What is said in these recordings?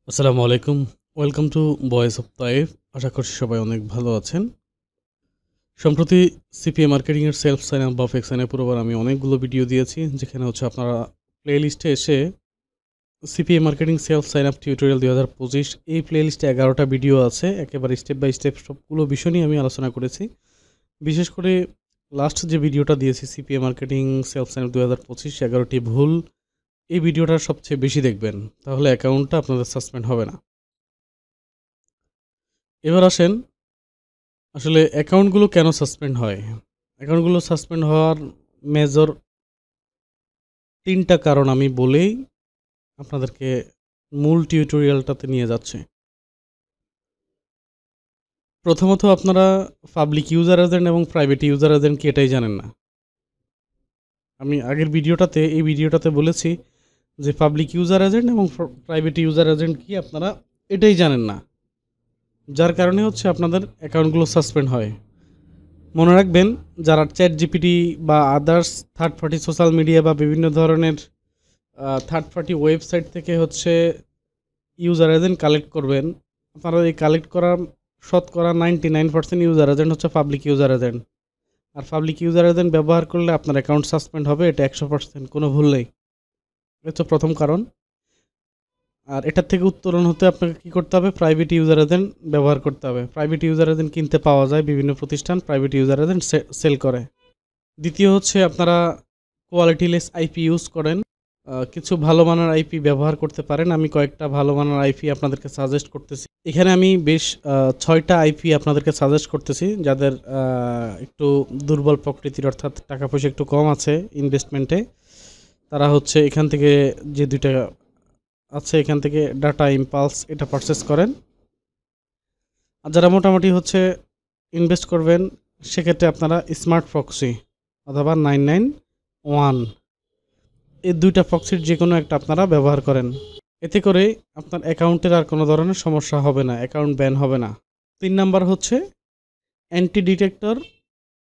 আসসালামু আলাইকুম। Welcome to voice of Taif. আশা করছি সবাই অনেক ভালো আছেন। সম্প্রতি সিপিএ মার্কেটিংয়ের সেলফ সাইন আপ বা ফেক সাইন আপের উপর আমি অনেকগুলো ভিডিও দিয়েছি, যেখানে আপনারা প্লে লিস্টে এসে CPA marketing self sign up tutorial 2025 এই প্লে লিস্টে 11টা ভিডিও আছে। একেবারে স্টেপ বাই স্টেপ সবগুলো বিষয় নিয়ে আমি আলোচনা করেছি। বিশেষ করে লাস্ট যে ভিডিওটা দিয়েছি CPA marketing self sign up 2025 11টি ভুল, এই ভিডিওটা সবচেয়ে বেশি দেখবেন, তাহলে অ্যাকাউন্টটা আপনাদের সাসপেন্ড হবে না। এবার আসেন, আসলে অ্যাকাউন্টগুলো কেন সাসপেন্ড হয়? অ্যাকাউন্টগুলো সাসপেন্ড হওয়ার মেজর ৩টা কারণ আমি বলেই আপনাদেরকে মূল টিউটোরিয়ালটাতে নিয়ে যাচ্ছি। প্রথমত, আপনারা পাবলিক ইউজার এজেন্ট এবং প্রাইভেট ইউজার এজেন্ট কি এটাই জানেন না। আমি আগের এই ভিডিওটাতে বলেছি যে পাবলিক ইউজার এজেন্ট এবং প্রাইভেট ইউজার এজেন্ট কি আপনারা এটাই জানেন না, যার কারণে আপনাদের অ্যাকাউন্টগুলো সাসপেন্ড হয়। মনে রাখবেন, যারা চ্যাট জিপিটি বা others third party social media বা বিভিন্ন ধরনের থার্ড পার্টি ওয়েবসাইট থেকে ইউজার এজেন্ট কালেক্ট করবেন, আপনারা এই কালেক্ট করা শতকরা 99% ইউজার এজেন্ট হচ্ছে পাবলিক ইউজার এজেন্ট। আর পাবলিক ইউজার এজেন্ট ব্যবহার করলে আপনার অ্যাকাউন্ট সাসপেন্ড হবে, এটা 100%, কোনো ভুল নেই। এটা হচ্ছে প্রথম কারণ। আর এটার থেকে উত্তরণ হতে আপনাকে কী করতে হবে? প্রাইভেট ইউজার এজেন্ট ব্যবহার করতে হবে। প্রাইভেট ইউজার এজেন্ট কিনতে পাওয়া যায়, বিভিন্ন প্রতিষ্ঠান প্রাইভেট ইউজার এজেন্ট সেল করে। দ্বিতীয় আপনারা কোয়ালিটিলেস আইপি ইউজ করেন। কিছু ভালো মানের আইপি ব্যবহার করতে পারেন। আমি কয়েকটা ভালো মানের আইপি আপনাদেরকে সাজেস্ট করতেছি। এখানে আমি বেশ 6টা আইপি আপনাদেরকে সাজেস্ট করতেছি, যাদের একটু দুর্বল প্রকৃতির, অর্থাৎ টাকা পয়সা একটু কম আছে ইনভেস্টমেন্টে। তারা এখান থেকে যে 2টা আছে, এখান থেকে ডাটা ইম্পালস এটা পারচেস করেন। আর যারা মোটামুটি ইনভেস্ট করবেন, সেক্ষেত্রে আপনারা স্মার্ট প্রক্সি অথবা 991 এই 2টা প্রক্সির যে কোনো একটা আপনারা ব্যবহার করেন। এতে করে আপনার অ্যাকাউন্টের আর কোনো ধরনের সমস্যা হবে না, অ্যাকাউন্ট ব্যান হবে না। 3 নাম্বার অ্যান্টি ডিটেক্টর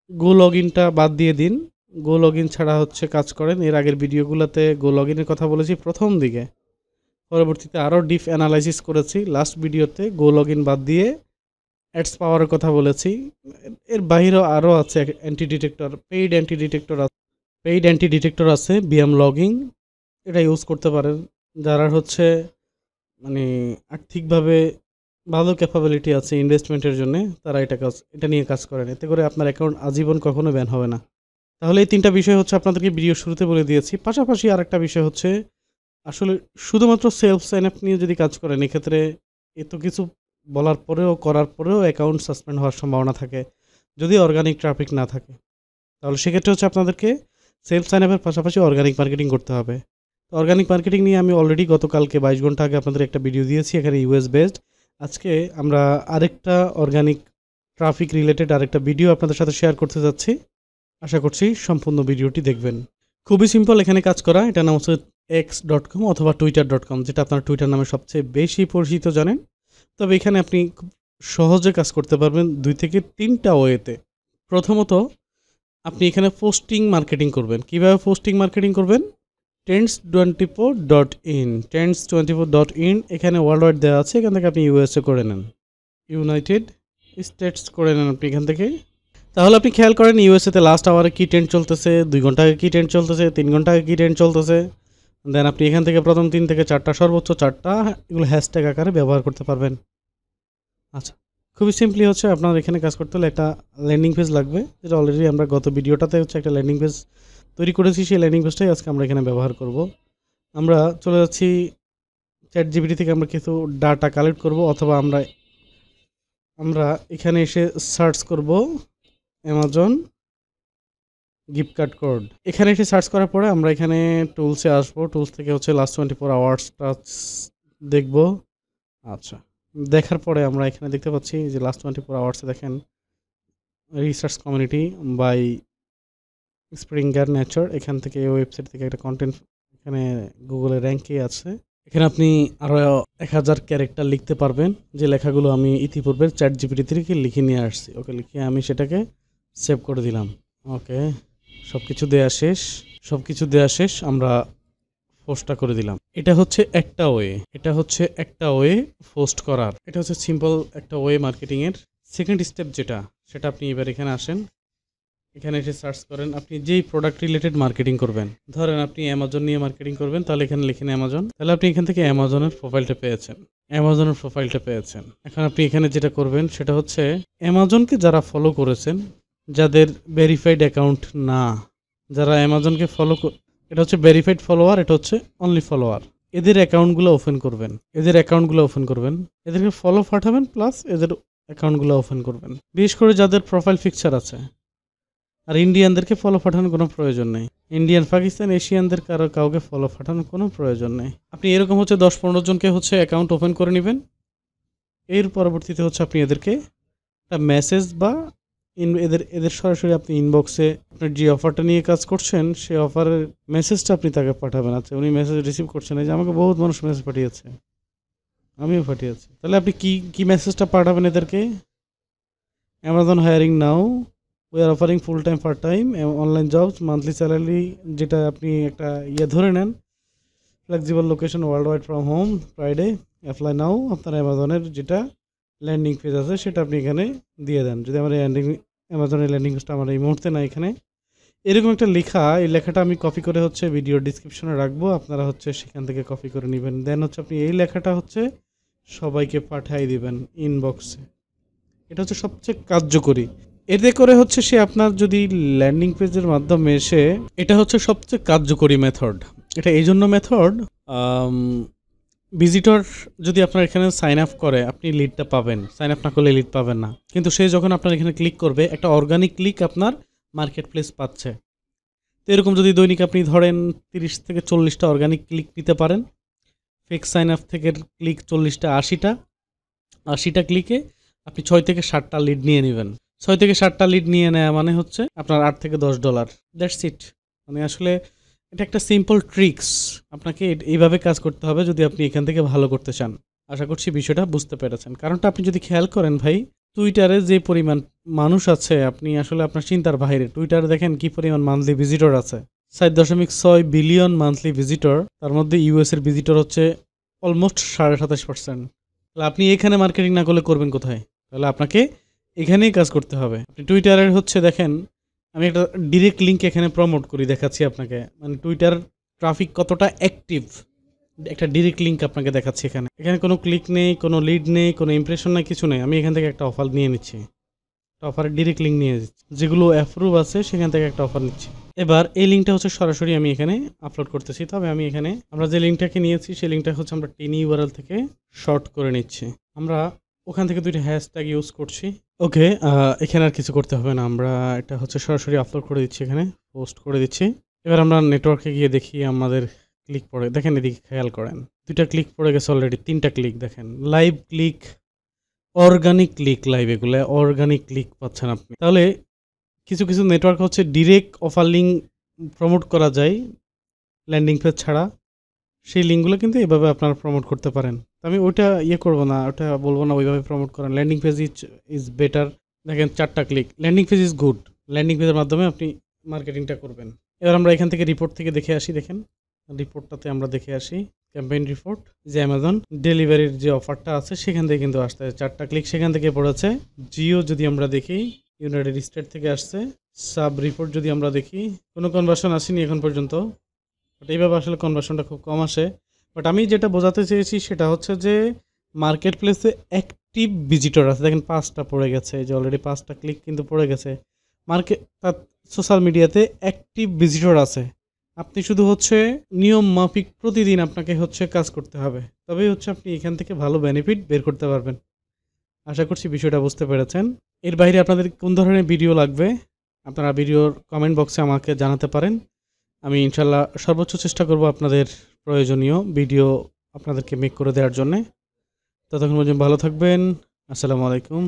গো লগইনটা বাদ দিয়ে দিন। গো লগইন ছাড়া কাজ করেন। এর আগের ভিডিওগুলোতে গো লগইনের কথা বলেছি প্রথম দিকে, পরবর্তীতে আরও ডিপ অ্যানালাইসিস করেছি লাস্ট ভিডিওতে। গো লগইন বাদ দিয়ে অ্যাডস পাওয়ারের কথা বলেছি। এর বাইরেও আরও আছে anti detector, paid anti detector আছে, বিএম লগিং, এটা ইউজ করতে পারেন। যারা মানে আর্থিকভাবে ভালো ক্যাপাবিলিটি আছে ইনভেস্টমেন্টের জন্য, তারা এটা নিয়ে কাজ করেন। এতে করে আপনার অ্যাকাউন্ট আজীবন কখনো ব্যান হবে না। তাহলে এই 3টা বিষয় আপনাদেরকে ভিডিও শুরুতে বলে দিয়েছি। পাশাপাশি আরেকটা বিষয় আসলে শুধুমাত্র সেলফ সাইন আপ নিয়ে যদি কাজ করেন, এক্ষেত্রে এত কিছু বলার পরেও, করার পরেও অ্যাকাউন্ট সাসপেন্ড হওয়ার সম্ভাবনা থাকে যদি অর্গানিক ট্রাফিক না থাকে। তাহলে সেক্ষেত্রে আপনাদেরকে সেলফ সাইন আপের পাশাপাশি অর্গানিক মার্কেটিং করতে হবে। তো অর্গানিক মার্কেটিং নিয়ে আমি অলরেডি গতকালকে 22 ঘন্টা আগে আপনাদের একটা ভিডিও দিয়েছি, এখানে ইউএস বেসড। আজকে আমরা আরেকটা অর্গানিক ট্রাফিক রিলেটেড আরেকটা ভিডিও আপনাদের সাথে শেয়ার করতে যাচ্ছি। আশা করছি সম্পূর্ণ ভিডিওটি দেখবেন। খুবই সিম্পল এখানে কাজ করা। এটা নাম x.com অথবা twitter.com, যেটা আপনার টুইটার নামে সবচেয়ে বেশি পরিচিত জানেন। তবে এখানে আপনি খুব সহজে কাজ করতে পারবেন 2 থেকে 3টা ওয়েতে। প্রথমত, আপনি এখানে পোস্টিং মার্কেটিং করবেন। কিভাবে পোস্টিং মার্কেটিং করবেন? trends24.in, trends24.in, এখানে ওয়ার্ল্ড ওয়াইড দেওয়া আছে। এখান থেকে আপনি ইউএসএ করে নেন, ইউনাইটেড স্টেটস করে নেন আপনি এখান থেকে। তাহলে আপনি খেয়াল করেন ইউএসএতে লাস্ট আওয়ারে কী ট্রেন্ড চলতেছে, 2 ঘন্টা আগে কী ট্রেন্ড চলতেছে, 3 ঘন্টা আগে কী ট্রেন্ড চলতেছে। দেন আপনি এখান থেকে প্রথম 3 থেকে 4টা, সর্বোচ্চ 4টা, এগুলো হ্যাশট্যাগ আকারে ব্যবহার করতে পারবেন। আচ্ছা, খুবই সিম্পলি আপনার এখানে কাজ করতে হলে একটা ল্যান্ডিং পেজ লাগবে, যেটা অলরেডি আমরা গত ভিডিওটাতে একটা ল্যান্ডিং পেজ তৈরি করেছি। সেই ল্যান্ডিং পেজটাই আজকে আমরা এখানে ব্যবহার করব। আমরা চলে যাচ্ছি চ্যাট জিপিটি থেকে, আমরা কিছু ডাটা কালেক্ট করব, অথবা আমরা এখানে এসে সার্চ করব অ্যামাজন গিফট কার্ড কোড। এখানে এসে সার্চ করার পরে আমরা এখানে টুলসে আসবো। টুলস থেকে লাস্ট 24 আওয়ার্সটা দেখব। আচ্ছা, দেখার পরে আমরা এখানে দেখতে পাচ্ছি যে লাস্ট 24 আওয়ার্সে দেখেন research community by Springer Nature, এখান থেকে ওয়েবসাইট থেকে একটা কন্টেন্ট এখানে গুগলে র্যাঙ্কে আছে। এখানে আপনি আরও 1000 ক্যারেক্টার লিখতে পারবেন, যে লেখাগুলো আমি ইতিপূর্বে চ্যাট জিপিটি থেকে লিখে নিয়ে আসছি। ওকে, লিখে আমি সেটাকে সেভ করে দিলাম। ওকে, সব কিছু দেওয়া শেষ। আমরা পোস্টটা করে দিলাম। এটা হচ্ছে একটা ওয়ে পোস্ট করার। এটা হচ্ছে সিম্পল একটা ওয়ে মার্কেটিংয়ের। সেকেন্ড স্টেপ যেটা, সেটা আপনি এবার এখানে আসেন। এখানে এসে সার্চ করেন আপনি যেই প্রোডাক্ট রিলেটেড মার্কেটিং করবেন। ধরেন আপনি অ্যামাজন নিয়ে মার্কেটিং করবেন, তাহলে এখানে লিখেন অ্যামাজন। তাহলে আপনি এখান থেকে অ্যামাজনের প্রোফাইলটা পেয়েছেন। এখন আপনি এখানে যেটা করবেন সেটা হচ্ছে অ্যামাজনকে যারা ফলো করেছেন, যাদের ভেরিফাইড অ্যাকাউন্ট না, যারা অ্যামাজনকে এটা হচ্ছে ভেরিফাইড ফলোয়ার, এটা হচ্ছে অনলি ফলোয়ার, এদের অ্যাকাউন্টগুলো ওপেন করবেন, এদেরকে ফলো পাঠাবেন, প্লাস এদের অ্যাকাউন্টগুলো ওপেন করবেন। বিশেষ করে যাদের প্রোফাইল পিকচার আছে। আর ইন্ডিয়ানদেরকে ফলো পাঠানোর কোনো প্রয়োজন নেই। ইন্ডিয়ান, পাকিস্তান, এশিয়ানদের কাউকে ফলো পাঠানোর কোনো প্রয়োজন নেই। আপনি এরকম হচ্ছে 10-15 জনকে হচ্ছে অ্যাকাউন্ট ওপেন করে নেবেন। এর পরবর্তীতে হচ্ছে আপনি এদেরকে একটা মেসেজ বা এদের সরাসরি আপনি ইনবক্সে আপনার যে অফারটা নিয়ে কাজ করছেন সেই অফারের মেসেজটা আপনি তাকে পাঠাবেন। আচ্ছা, উনি মেসেজ রিসিভ করছেন, এই যে আমাকে বহুত মানুষ মেসেজ পাঠিয়েছে, আমিও পাঠিয়েছি। তাহলে আপনি কি মেসেজটা পাঠাবেন এদেরকে? Amazon hiring now, we are offering full time, part time, online jobs, monthly salary, যেটা আপনি একটা ধরে নেন, flexible location, world wide from home, Friday, apply নাও। আপনার অ্যামাজনের যেটা ল্যান্ডিং পেজ আছে সেটা আপনি এখানে দিয়ে দেন। যদি আমার অ্যামাজনের ল্যান্ডিং পেজটা আমার এই মুহূর্তে না, এখানে এরকম একটা লেখা, এই লেখাটা আমি কপি করে হচ্ছে ভিডিও ডিসক্রিপশনে রাখবো, আপনারা হচ্ছে সেখান থেকে কপি করে নেবেন। দেন হচ্ছে আপনি এই লেখাটা হচ্ছে সবাইকে পাঠিয়ে দিবেন ইনবক্সে। এটা হচ্ছে সবচেয়ে কার্যকরী। এতে করে হচ্ছে সে আপনার যদি ল্যান্ডিং পেজের মাধ্যমে এসে, এটা হচ্ছে সবচেয়ে কার্যকরী মেথড। এটা এই জন্য মেথড, ভিজিটর যদি আপনার এখানে সাইন আপ করে আপনি লিডটা পাবেন, সাইন আপ না করলে লিড পাবেন না। কিন্তু সে যখন আপনার এখানে ক্লিক করবে, একটা অর্গানিক ক্লিক আপনার মার্কেট প্লেস পাচ্ছে। তো এরকম যদি দৈনিক আপনি ধরেন 30 থেকে 40টা অর্গানিক ক্লিক নিতে পারেন, ফেক সাইন আপ থেকে ক্লিক 40টা, 80টা ক্লিকে আপনি 6 থেকে 7টা লিড নিয়ে নেবেন। 6 থেকে 7টা লিড নিয়ে নেওয়া মানে হচ্ছে আপনার $8 থেকে $10। That's it. মানে আসলে এটা একটা সিম্পল ট্রিক্স। আপনাকে এইভাবে কাজ করতে হবে যদি আপনি এখান থেকে ভালো করতে চান। আশা করছি বিষয়টা বুঝতে পেরেছেন। কারণটা আপনি যদি খেয়াল করেন ভাই, টুইটারে যে পরিমাণ মানুষ আছে, আপনি আসলে আপনার চিন্তার বাইরে। টুইটারে দেখেন কি পরিমাণ মান্থলি ভিজিটর আছে, 7.6 বিলিয়ন মান্থলি ভিজিটর। তার মধ্যে ইউএসের ভিজিটর হচ্ছে অলমোস্ট 27.5%। তাহলে আপনি এখানে মার্কেটিং না করলে করবেন কোথায়? তাহলে আপনাকে এখানেই কাজ করতে হবে। আপনি টুইটারের হচ্ছে দেখেন, আমি একটা ডিরেক্ট লিঙ্ক এখানে প্রমোট করি, দেখাচ্ছি আপনাকে, মানে টুইটার ট্রাফিক কতটা অ্যাক্টিভ। একটা ডিরেক্ট লিঙ্ক আপনাকে দেখাচ্ছি এখানে কোনো ক্লিক নেই, কোনো লিড নেই, কোনো ইমপ্রেশন নেই, কিছু নেই। আমি এখান থেকে একটা অফার নিয়ে নিচ্ছি, একটা অফারের ডিরেক্ট লিঙ্ক নিয়ে যাচ্ছি, যেগুলো অ্যাপ্রুভ আছে সেখান থেকে একটা অফার নিচ্ছি। এবার এই লিঙ্কটা হচ্ছে সরাসরি আমি এখানে আপলোড করতেছি। তবে আমি এখানে আমরা যে লিঙ্কটাকে নিয়েছি সেই লিঙ্কটা হচ্ছে আমরা টিনি ইউআরএল থেকে শর্ট করে নিচ্ছি। আমরা ওখান থেকে 2টা হ্যাশট্যাগ ইউজ করছি। ওকে, এখানে আর কিছু করতে হবে না, আমরা এটা হচ্ছে সরাসরি আপলোড করে দিচ্ছি, এখানে পোস্ট করে দিচ্ছি। এবার আমরা নেটওয়ার্কে গিয়ে দেখি আমাদের ক্লিক পড়ে, দেখেন এদিকে খেয়াল করেন 2টা ক্লিক পড়ে গেছে অলরেডি, 3টা ক্লিক দেখেন, live click, organic click, live, এগুলো অর্গানিক ক্লিক পাচ্ছেন আপনি। তাহলে কিছু নেটওয়ার্ক হচ্ছে ডিরেক্ট অফার লিঙ্ক প্রমোট করা যায় ল্যান্ডিং পেজ ছাড়া, সেই লিঙ্কগুলো কিন্তু এভাবে আপনারা প্রমোট করতে পারেন। তো আমি ওইটা করবো না, ওটা বলবো না ওইভাবে প্রমোট করেন। Landing page is better. দেখেন 4টা click, landing page is good. Landing পেজের মাধ্যমে আপনি মার্কেটিংটা করবেন। এবার আমরা এখান থেকে রিপোর্ট থেকে দেখে আসি। দেখেন রিপোর্টটাতে আমরা দেখে আসি ক্যাম্পেইন রিপোর্ট, যে অ্যামাজন ডেলিভারির যে অফারটা আছে সেখান থেকে কিন্তু আসতে 4টা ক্লিক সেখান থেকে পড়েছে। জিও যদি আমরা দেখি, ইউনাইটেড স্টেট থেকে আসছে। সাব রিপোর্ট যদি আমরা দেখি, কোনো কনভার্সন আসেনি এখন পর্যন্ত, বাট এইভাবে আসলে কনভার্সনটা খুব কম আসে। বাট আমি যেটা বোঝাতে চেয়েছি সেটা হচ্ছে যে মার্কেট প্লেসে অ্যাক্টিভ ভিজিটর আছে, দেখেন 5টা পড়ে গেছে, যে অলরেডি 5টা ক্লিক কিন্তু পড়ে গেছে। তার সোশ্যাল মিডিয়াতে অ্যাক্টিভ ভিজিটর আছে। আপনি শুধু হচ্ছে নিয়ম মাফিক প্রতিদিন আপনাকে হচ্ছে কাজ করতে হবে, তবেই হচ্ছে আপনি এখান থেকে ভালো বেনিফিট বের করতে পারবেন। আশা করছি বিষয়টা বুঝতে পেরেছেন। এর বাইরে আপনাদের কোন ধরনের ভিডিও লাগবে আপনারা ভিডিওর কমেন্ট বক্সে আমাকে জানাতে পারেন। আমি ইনশাল্লাহ সর্বোচ্চ চেষ্টা করব আপনাদের প্রয়োজনীয় ভিডিও আপনাদেরকে মেক করে দেওয়ার জন্যে। ততক্ষণ পর্যন্ত ভালো থাকবেন। আসসালামু আলাইকুম।